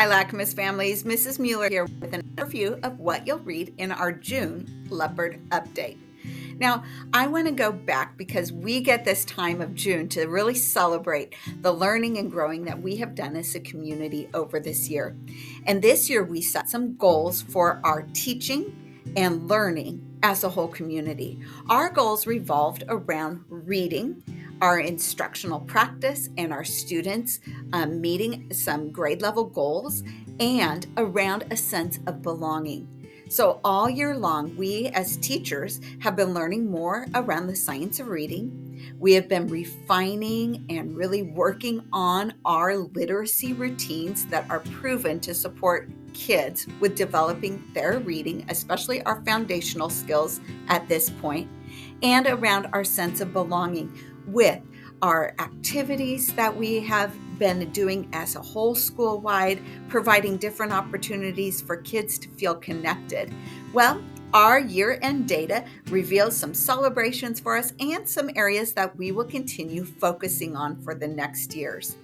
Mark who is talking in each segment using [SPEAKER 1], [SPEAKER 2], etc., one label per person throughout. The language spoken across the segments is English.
[SPEAKER 1] Hi, Lacamas families. Mrs. Mueller here with an overview of what you'll read in our June Leopard update. Now, I want to go back because we get this time of June to really celebrate the learning and growing that we have done as a community over this year. And this year, we set some goals for our teaching and learning as a whole community. Our goals revolved around reading, our instructional practice, and our students meeting some grade level goals, and around a sense of belonging. So all year long, we as teachers have been learning more around the science of reading. We have been refining and really working on our literacy routines that are proven to support kids with developing their reading, especially our foundational skills at this point, and around our sense of belonging with our activities that we have been doing as a whole school-wide, providing different opportunities for kids to feel connected. Well, our year-end data reveals some celebrations for us and some areas that we will continue focusing on for the next years.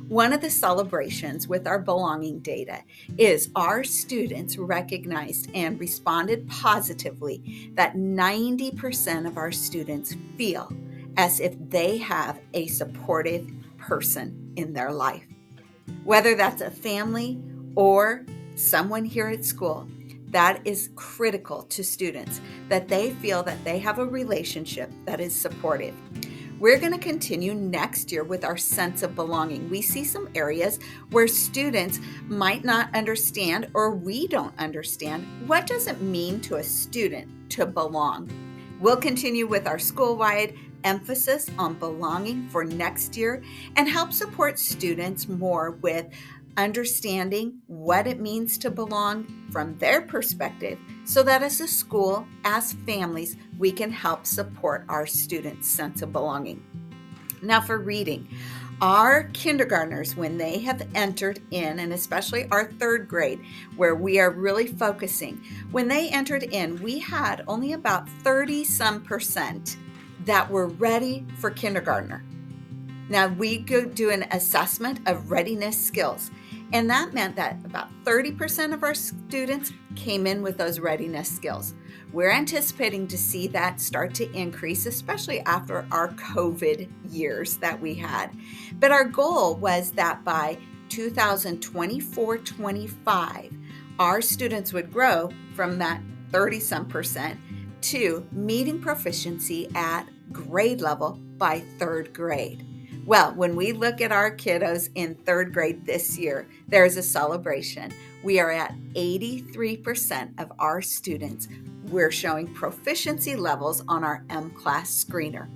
[SPEAKER 1] One of the celebrations with our belonging data is our students recognized and responded positively that 90% of our students feel as if they have a supportive person in their life. Whether that's a family or someone here at school, that is critical to students, that they feel that they have a relationship that is supportive. We're going to continue next year with our sense of belonging. We see some areas where students might not understand, or we don't understand, what does it mean to a student to belong. We'll continue with our school-wide emphasis on belonging for next year and help support students more with understanding what it means to belong from their perspective, so that as a school, as families, we can help support our students' sense of belonging. Now for reading, our kindergartners, when they have entered in, and especially our third grade, where we are really focusing, when they entered in, we had only about 30% that were ready for kindergartner. Now we go do an assessment of readiness skills, and that meant that about 30% of our students came in with those readiness skills. We're anticipating to see that start to increase, especially after our COVID years that we had. But our goal was that by 2024-25, our students would grow from that 30% to meeting proficiency at grade level by third grade. Well, when we look at our kiddos in third grade this year, there's a celebration. We are at 83% of our students. We're showing proficiency levels on our M-Class screener.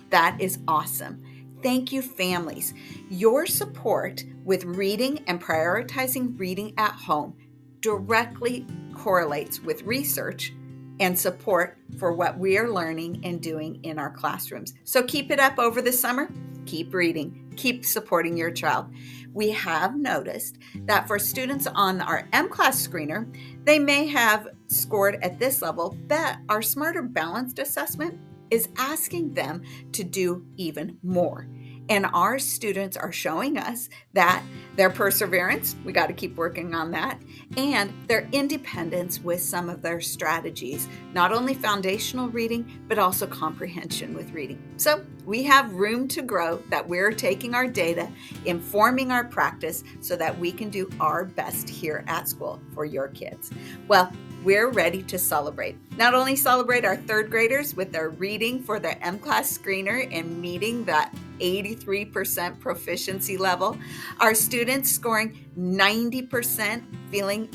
[SPEAKER 1] That is awesome. Thank you, families. Your support with reading and prioritizing reading at home directly correlates with research and support for what we are learning and doing in our classrooms. So keep it up over the summer. Keep reading. Keep supporting your child. We have noticed that for students on our M-Class screener, they may have scored at this level, but our Smarter Balanced assessment is asking them to do even more. And our students are showing us that their perseverance, we got to keep working on that, and their independence with some of their strategies, not only foundational reading, but also comprehension with reading. So we have room to grow, that we're taking our data, informing our practice so that we can do our best here at school for your kids. Well, we're ready to celebrate. Not only celebrate our third graders with their reading for their M-Class screener and meeting that 83% proficiency level, our students scoring 90%, feeling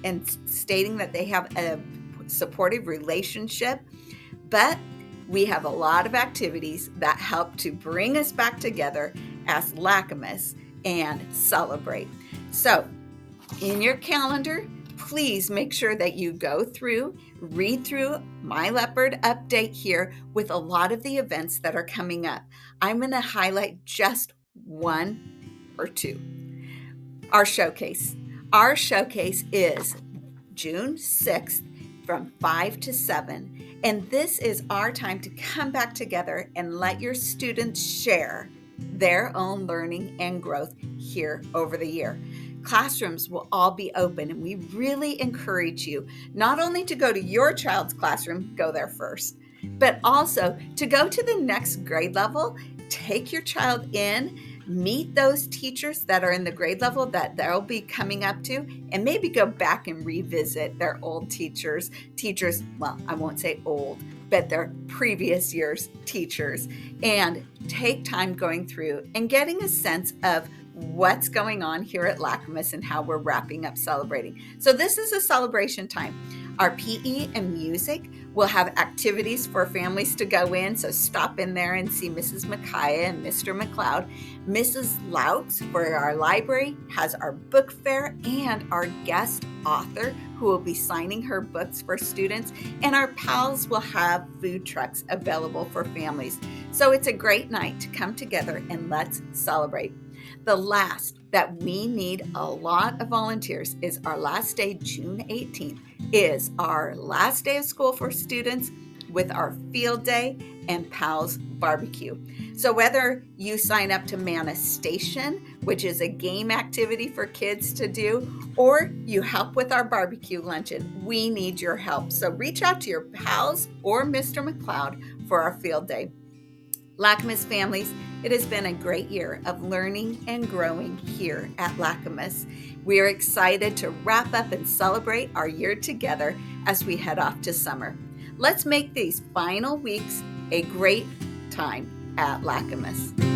[SPEAKER 1] and stating that they have a supportive relationship, but we have a lot of activities that help to bring us back together as Lacamas and celebrate. So in your calendar, please make sure that you go through, read through my Leopard update here with a lot of the events that are coming up. I'm going to highlight just one or two. Our showcase. Our showcase is June 6th from 5 to 7. And this is our time to come back together and let your students share their own learning and growth here over the year. Classrooms will all be open, and we really encourage you not only to go to your child's classroom, go there first, but also to go to the next grade level, take your child in, meet those teachers that are in the grade level that they'll be coming up to, and maybe go back and revisit their old teachers, well, I won't say old, but their previous year's teachers, and take time going through and getting a sense of what's going on here at Lacamas and how we're wrapping up celebrating. So this is a celebration time. Our PE and music will have activities for families to go in, so stop in there and see Mrs. Micaiah and Mr. McLeod. Mrs. Louts for our library has our book fair and our guest author who will be signing her books for students, and our pals will have food trucks available for families. So it's a great night to come together and let's celebrate. The last that we need a lot of volunteers is our last day, June 18th, is our last day of school for students with our field day and Pals barbecue. So whether you sign up to man a station, which is a game activity for kids to do, or you help with our barbecue luncheon, we need your help. So reach out to your pals or Mr. McLeod for our field day. Lacamas families, it has been a great year of learning and growing here at Lacamas. We are excited to wrap up and celebrate our year together as we head off to summer. Let's make these final weeks a great time at Lacamas.